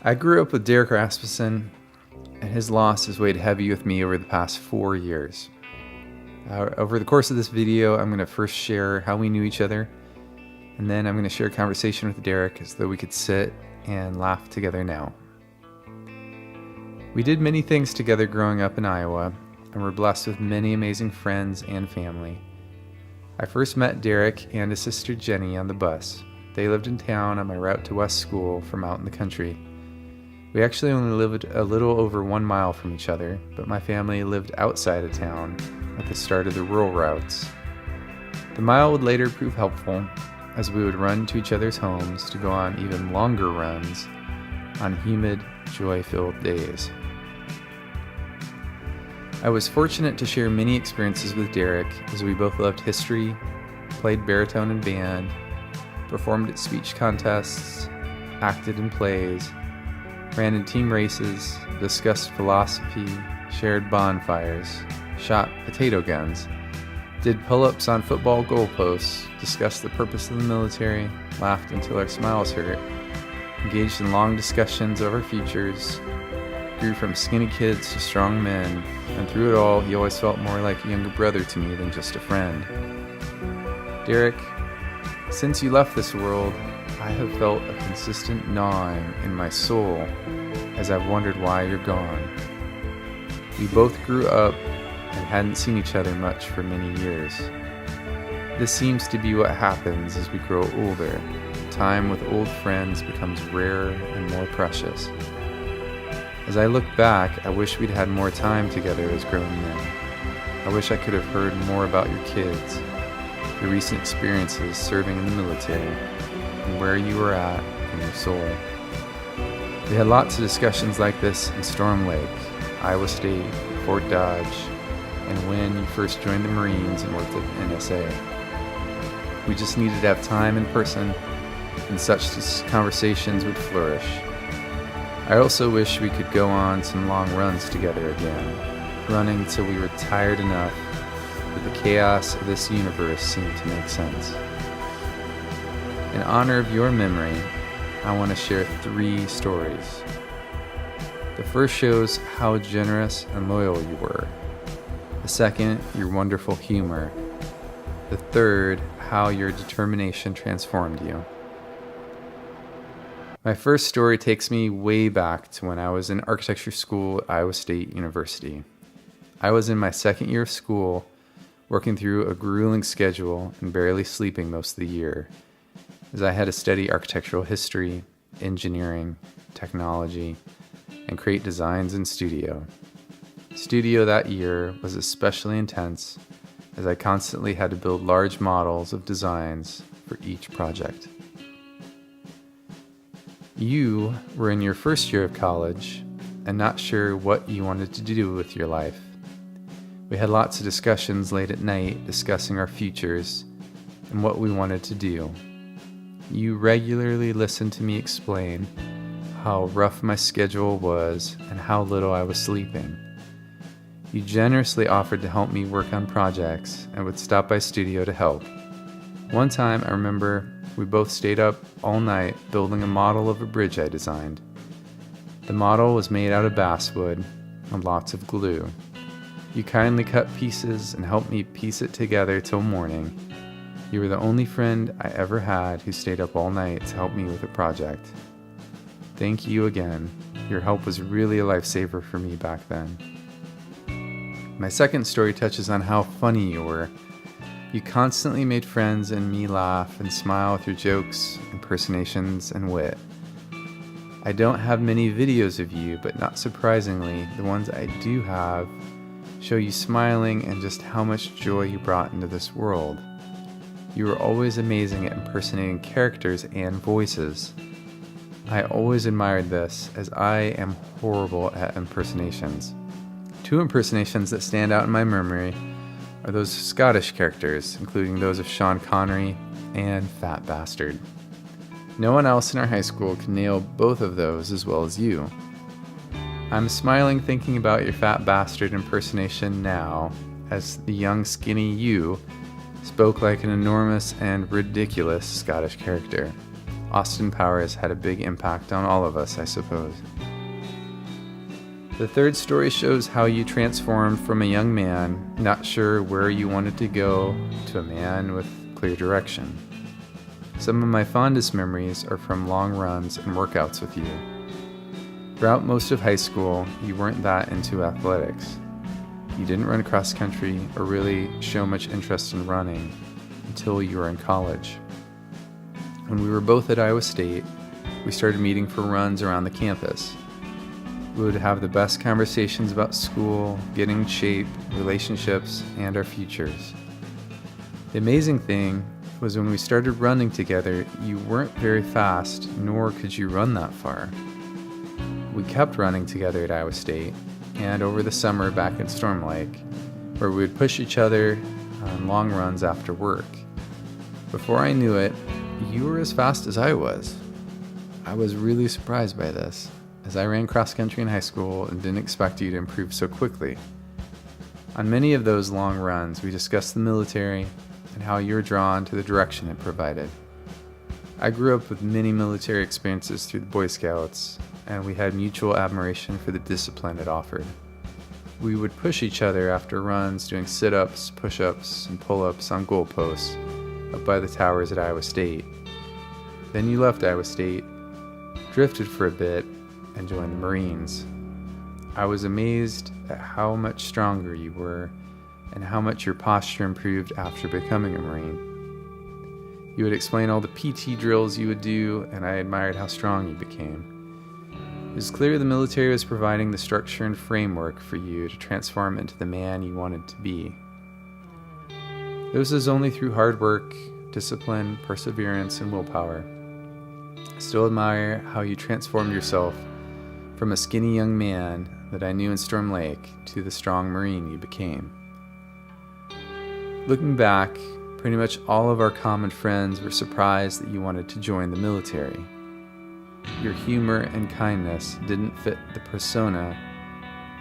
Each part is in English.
I grew up with Deric Rasmussen, and his loss has weighed heavy with me over the past 4 years. Over the course of this video, I'm going to first share how we knew each other, and then I'm going to share a conversation with Deric as though we could sit and laugh together now. We did many things together growing up in Iowa, and were blessed with many amazing friends and family. I first met Deric and his sister Jenny on the bus. They lived in town on my route to West School from out in the country. We actually only lived a little over 1 mile from each other, but my family lived outside of town at the start of the rural routes. The mile would later prove helpful, as we would run to each other's homes to go on even longer runs on humid, joy-filled days. I was fortunate to share many experiences with Deric, as we both loved history, played baritone in band, performed at speech contests, acted in plays, ran in team races, discussed philosophy, shared bonfires, shot potato guns, did pull-ups on football goalposts, discussed the purpose of the military, laughed until our smiles hurt, engaged in long discussions of our futures, grew from skinny kids to strong men, and through it all, he always felt more like a younger brother to me than just a friend. Deric, since you left this world, I have felt a consistent gnawing in my soul as I've wondered why you're gone. We both grew up and hadn't seen each other much for many years. This seems to be what happens as we grow older. Time with old friends becomes rarer and more precious. As I look back, I wish we'd had more time together as grown men. I wish I could have heard more about your kids, your recent experiences serving in the military, and where you were at in your soul. We had lots of discussions like this in Storm Lake, Iowa State, Fort Dodge, and when you first joined the Marines and worked at NSA. We just needed to have time in person, and such conversations would flourish. I also wish we could go on some long runs together again, running till we were tired enough that the chaos of this universe seemed to make sense. In honor of your memory, I want to share 3 stories. The first shows how generous and loyal you were. The second, your wonderful humor. The third, how your determination transformed you. My first story takes me way back to when I was in architecture school at Iowa State University. I was in my second year of school, working through a grueling schedule and barely sleeping most of the year, as I had to study architectural history, engineering, technology, and create designs in studio. Studio that year was especially intense, as I constantly had to build large models of designs for each project. You were in your first year of college and not sure what you wanted to do with your life. We had lots of discussions late at night discussing our futures and what we wanted to do. You regularly listened to me explain how rough my schedule was and how little I was sleeping. You generously offered to help me work on projects and would stop by studio to help. One time, I remember we both stayed up all night building a model of a bridge I designed. The model was made out of basswood and lots of glue. You kindly cut pieces and helped me piece it together till morning. You were the only friend I ever had who stayed up all night to help me with a project. Thank you again. Your help was really a lifesaver for me back then. My second story touches on how funny you were. You constantly made friends and me laugh and smile through jokes, impersonations, and wit. I don't have many videos of you, but not surprisingly, the ones I do have show you smiling and just how much joy you brought into this world. You were always amazing at impersonating characters and voices. I always admired this, as I am horrible at impersonations. 2 impersonations that stand out in my memory are those Scottish characters, including those of Sean Connery and Fat Bastard. No one else in our high school could nail both of those as well as you. I'm smiling thinking about your Fat Bastard impersonation now, as the young skinny you spoke like an enormous and ridiculous Scottish character, Austin Powers had a big impact on all of us, I suppose. The third story shows how you transformed from a young man, not sure where you wanted to go, to a man with clear direction. Some of my fondest memories are from long runs and workouts with you. Throughout most of high school, you weren't that into athletics. You didn't run cross country or really show much interest in running until you were in college. When we were both at Iowa State, we started meeting for runs around the campus. We would have the best conversations about school, getting in shape, relationships, and our futures. The amazing thing was when we started running together, you weren't very fast, nor could you run that far. We kept running together at Iowa State, and over the summer back in Storm Lake, where we would push each other on long runs after work. Before I knew it, you were as fast as I was. I was really surprised by this, as I ran cross country in high school and didn't expect you to improve so quickly. On many of those long runs, we discussed the military and how you were drawn to the direction it provided. I grew up with many military experiences through the Boy Scouts, and we had mutual admiration for the discipline it offered. We would push each other after runs, doing sit-ups, push-ups, and pull-ups on goalposts up by the towers at Iowa State. Then you left Iowa State, drifted for a bit, and joined the Marines. I was amazed at how much stronger you were and how much your posture improved after becoming a Marine. You would explain all the PT drills you would do, and I admired how strong you became. It was clear the military was providing the structure and framework for you to transform into the man you wanted to be. This was only through hard work, discipline, perseverance, and willpower. I still admire how you transformed yourself from a skinny young man that I knew in Storm Lake to the strong Marine you became. Looking back, pretty much all of our common friends were surprised that you wanted to join the military. Your humor and kindness didn't fit the persona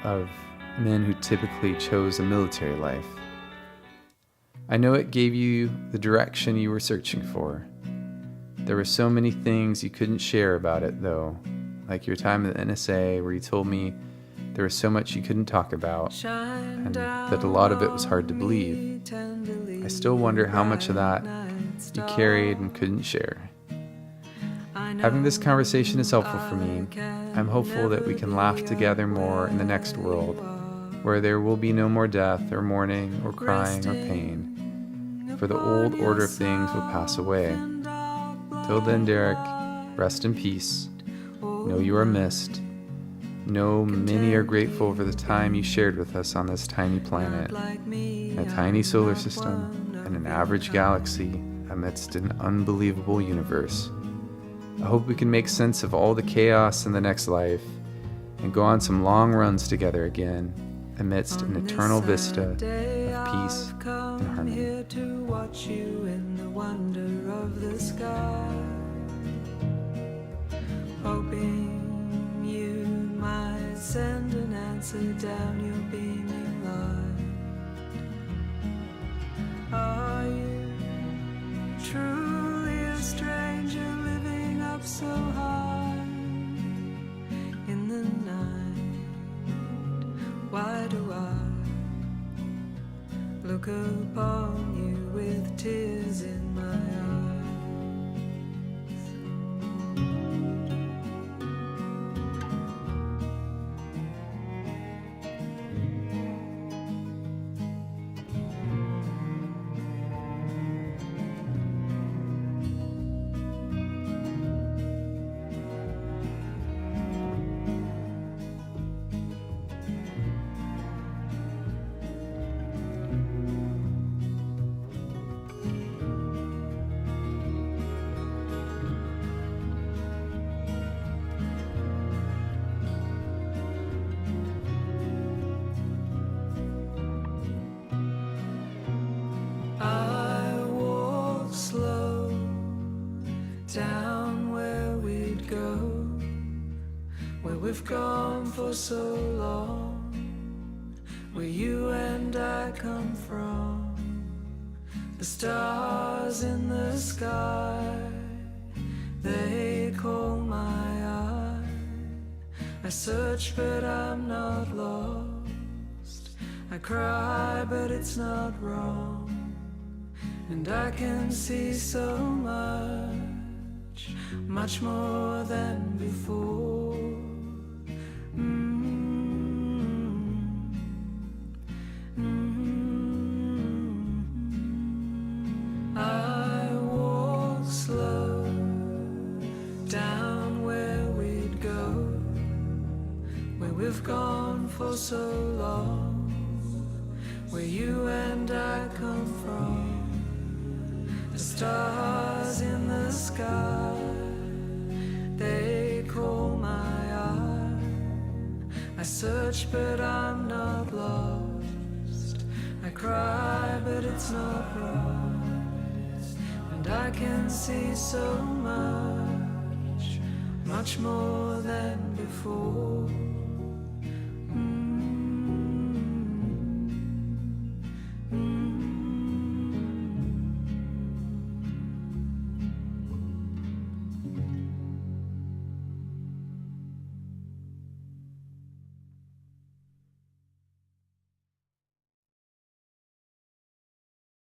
of men who typically chose a military life. I know it gave you the direction you were searching for. There were so many things you couldn't share about it, though, like your time at the NSA, where you told me there was so much you couldn't talk about, and that a lot of it was hard to believe. I still wonder how much of that you carried and couldn't share. Having this conversation is helpful for me. I'm hopeful that we can laugh together more in the next world, where there will be no more death or mourning or crying or pain, for the old order of things will pass away. Till then, Deric, rest in peace. Know you are missed. Know many are grateful for the time you shared with us on this tiny planet, in a tiny solar system, and an average galaxy amidst an unbelievable universe. I hope we can make sense of all the chaos in the next life and go on some long runs together again amidst an eternal vista of peace and harmony. Here to watch you in the wonder of the sky, hoping you might send an answer down your beaming light. Are you truly a stranger living up so high in the night? Why do I look upon you with tears in my eyes? Down where we'd go, where we've gone for so long, where you and I come from. The stars in the sky, they call my eye. I search but I'm not lost. I cry but it's not wrong. And I can see so much, much more than before. I walk slow down where we'd go, where we've gone for so long, where you and I come from. The stars in the sky, they call my eye. I search but I'm not lost. I cry but it's not right. And I can see so much, much more than before.